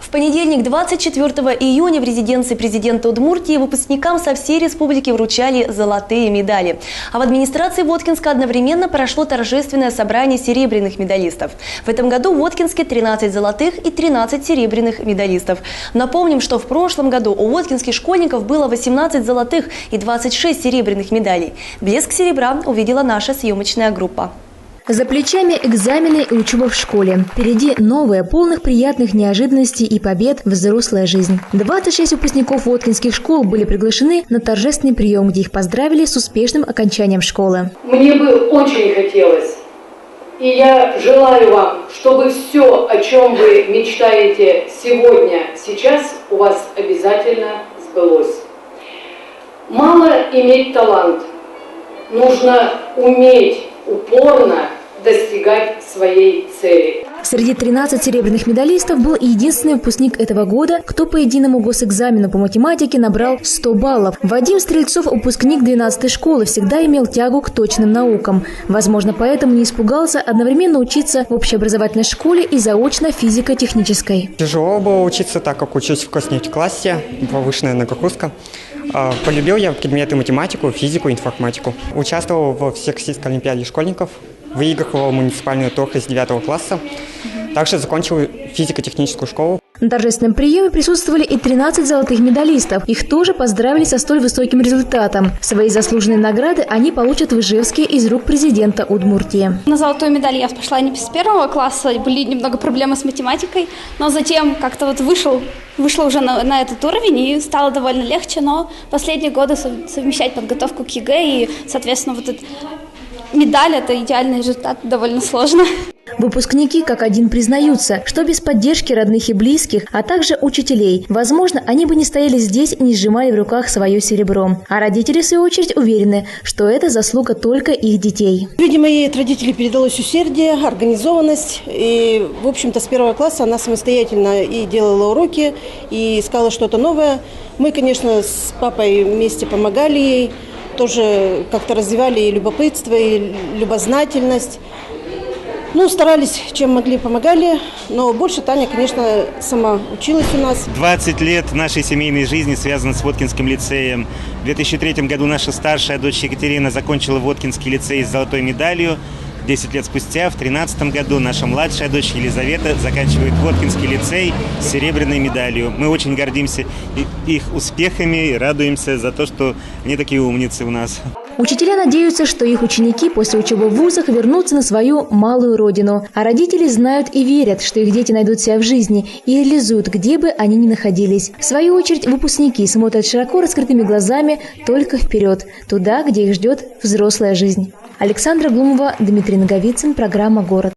В понедельник, 24 июня, в резиденции президента Удмуртии выпускникам со всей республики вручали золотые медали. А в администрации Воткинска одновременно прошло торжественное собрание серебряных медалистов. В этом году в Воткинске 13 золотых и 13 серебряных медалистов. Напомним, что в прошлом году у воткинских школьников было 18 золотых и 26 серебряных медалей. Блеск серебра увидела наша съемочная группа. За плечами экзамены и учеба в школе. Впереди новая, полных приятных неожиданностей и побед взрослая жизнь. 26 выпускников воткинских школ были приглашены на торжественный прием, где их поздравили с успешным окончанием школы. Мне бы очень хотелось, и я желаю вам, чтобы все, о чем вы мечтаете сегодня, сейчас у вас обязательно сбылось. Мало иметь талант, нужно уметь упорно достигать своей цели. Среди 13 серебряных медалистов был единственный выпускник этого года, кто по единому госэкзамену по математике набрал 100 баллов. Вадим Стрельцов, выпускник 12-й школы, всегда имел тягу к точным наукам. Возможно, поэтому не испугался одновременно учиться в общеобразовательной школе и заочно физико-технической. Тяжело было учиться, так как учусь в классе, повышенная нагрузка. Полюбил я предметы математику, физику, информатику. Участвовал в Всероссийской олимпиаде школьников, выигрывал муниципальную торг из 9 класса. Также закончил физико-техническую школу. На торжественном приеме присутствовали и 13 золотых медалистов. Их тоже поздравили со столь высоким результатом. Свои заслуженные награды они получат в Ижевске из рук президента Удмуртии. На золотую медаль я пошла не с 1 класса, были немного проблемы с математикой, но затем как-то вот вышла уже на этот уровень и стало довольно легче, но последние годы совмещать подготовку к ЕГЭ и, соответственно, вот эта медаль – это идеальный результат, довольно сложно. Выпускники как один признаются, что без поддержки родных и близких, а также учителей, возможно, они бы не стояли здесь и не сжимали в руках свое серебро. А родители, в свою очередь, уверены, что это заслуга только их детей. Видимо, ей от родителей передалось усердие, организованность. И, в общем-то, с 1 класса она самостоятельно и делала уроки, и искала что-то новое. Мы, конечно, с папой вместе помогали ей, тоже как-то развивали и любопытство, и любознательность. Старались, чем могли, помогали, но больше Таня, конечно, сама училась у нас. 20 лет нашей семейной жизни связаны с Воткинским лицеем. В 2003 году наша старшая дочь Екатерина закончила Воткинский лицей с золотой медалью. 10 лет спустя, в 2013 году, наша младшая дочь Елизавета заканчивает Воткинский лицей с серебряной медалью. Мы очень гордимся их успехами и радуемся за то, что они такие умницы у нас. Учителя надеются, что их ученики после учебы в вузах вернутся на свою малую родину. А родители знают и верят, что их дети найдут себя в жизни и реализуют, где бы они ни находились. В свою очередь, выпускники смотрят широко раскрытыми глазами только вперед, туда, где их ждет взрослая жизнь. Александра Глумова, Дмитрий Наговицын, программа «Город».